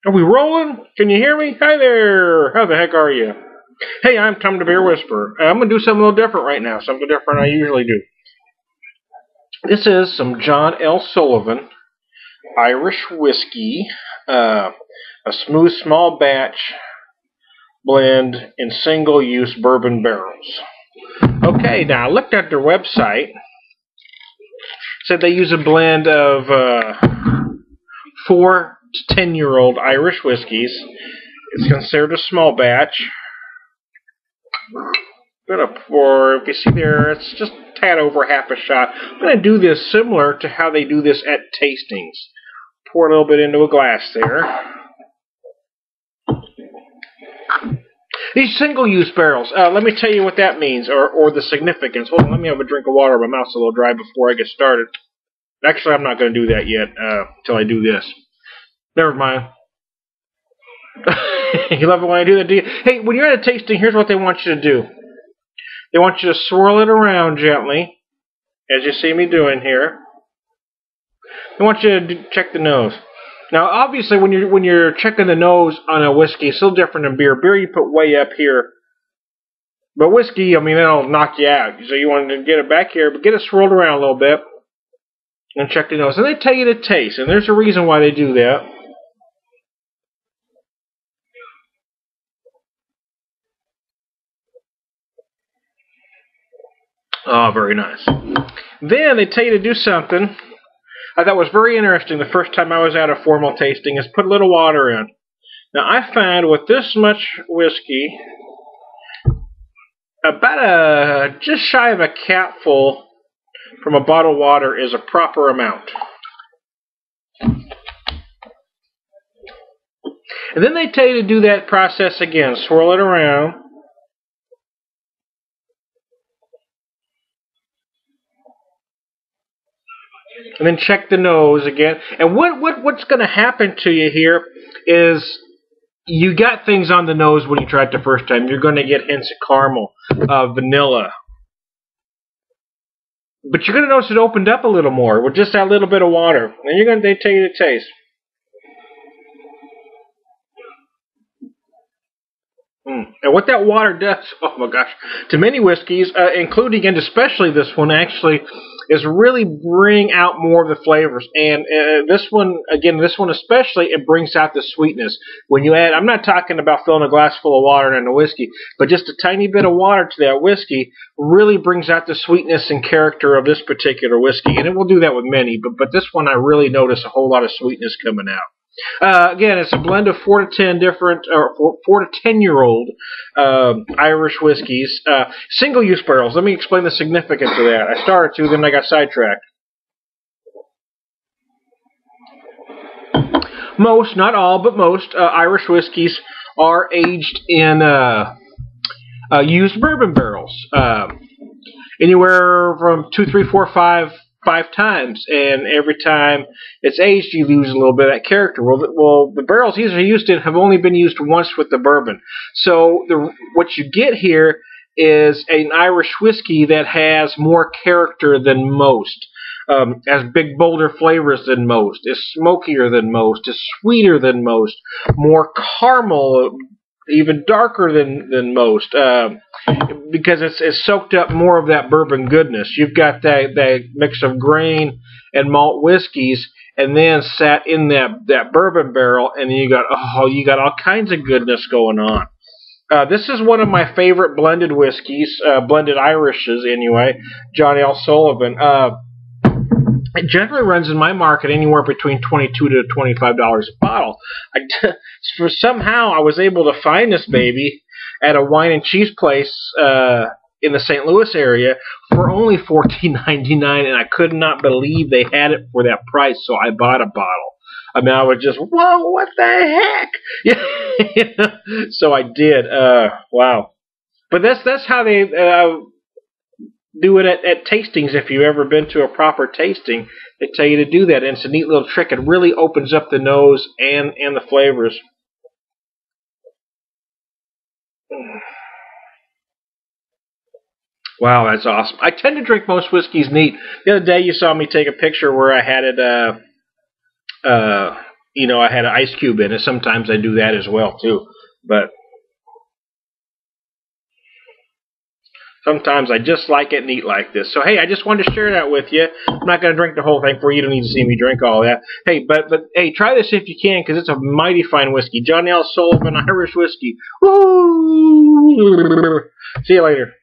Are we rolling? Can you hear me? Hi there. How the heck are you? Hey, I'm Tom the Beer Whisperer. I'm going to do something a little different right now. Something different than I usually do. This is some John L. Sullivan Irish whiskey. A smooth, small batch blend in single-use bourbon barrels. Okay, now I looked at their website. Said they use a blend of 4 to 10-year-old Irish whiskeys. It's considered a small batch. I'm going to pour, if you see there, it's just a tad over half a shot. I'm going to do this similar to how they do this at tastings. Pour a little bit into a glass there. These single-use barrels, let me tell you what that means, or the significance. Hold on, let me have a drink of water. My mouth's a little dry before I get started. Actually, I'm not going to do that yet until I do this. Never mind. You love it when I do that, do you? Hey, when you're at a tasting, here's what they want you to do. They want you to swirl it around gently, as you see me doing here. They want you to check the nose. Now, obviously, when you're checking the nose on a whiskey, it's still different than beer. Beer, you put way up here. But whiskey, I mean, that'll knock you out. So you want to get it back here, but get it swirled around a little bit. And check the nose. And they tell you to taste. And there's a reason why they do that. Oh, very nice. Then they tell you to do something I thought was very interesting the first time I was at a formal tasting, is put a little water in. Now, I find with this much whiskey, about just shy of a capful from a bottle of water is a proper amount. And then they tell you to do that process again. Swirl it around. And then check the nose again. And what's going to happen to you here is you got things on the nose when you try it the first time. You're going to get hints of caramel, vanilla. But you're going to notice it opened up a little more with just that little bit of water. And they tell you to taste. And what that water does, oh my gosh, to many whiskeys, including and especially this one, actually, is really bring out more of the flavors. And this one, again, this one especially, it brings out the sweetness. When you add, I'm not talking about filling a glass full of water and a whiskey, but just a tiny bit of water to that whiskey really brings out the sweetness and character of this particular whiskey. And it will do that with many, but this one I really notice a whole lot of sweetness coming out. Again, it's a blend of 4 to 10 different, or 4 to 10-year-old Irish whiskeys. Single-use barrels. Let me explain the significance of that. I started to, then I got sidetracked. Most, not all, but most Irish whiskeys are aged in used bourbon barrels. Anywhere from 2, 3, 4, 5 times, and every time it's aged, you lose a little bit of that character. Well, the barrels these are used in have only been used once with the bourbon. So what you get here is an Irish whiskey that has more character than most, has big, bolder flavors than most, is smokier than most, is sweeter than most, more caramel, even darker than most, because it's soaked up more of that bourbon goodness. You've got that mix of grain and malt whiskeys, and then sat in that bourbon barrel, and then you got all kinds of goodness going on. This is one of my favorite blended whiskeys, blended Irishes anyway, John L. Sullivan. It generally runs in my market anywhere between $22 to $25 a bottle. Somehow I was able to find this baby at a wine and cheese place in the St. Louis area for only $14.99, and I could not believe they had it for that price, so I bought a bottle. I mean, I was just, whoa, what the heck? So I did. Wow. But that's how they do it at tastings. If you've ever been to a proper tasting, they tell you to do that. And it's a neat little trick. It really opens up the nose and the flavors. Wow, that's awesome. I tend to drink most whiskeys neat. The other day you saw me take a picture where I had it you know, I had an ice cube in it. Sometimes I do that as well too. But sometimes I just like it neat like this. So, hey, I just wanted to share that with you. I'm not going to drink the whole thing for you. You don't need to see me drink all that. Hey, but hey, try this if you can, because it's a mighty fine whiskey. Johnny L. Sullivan Irish whiskey. Woo! See you later.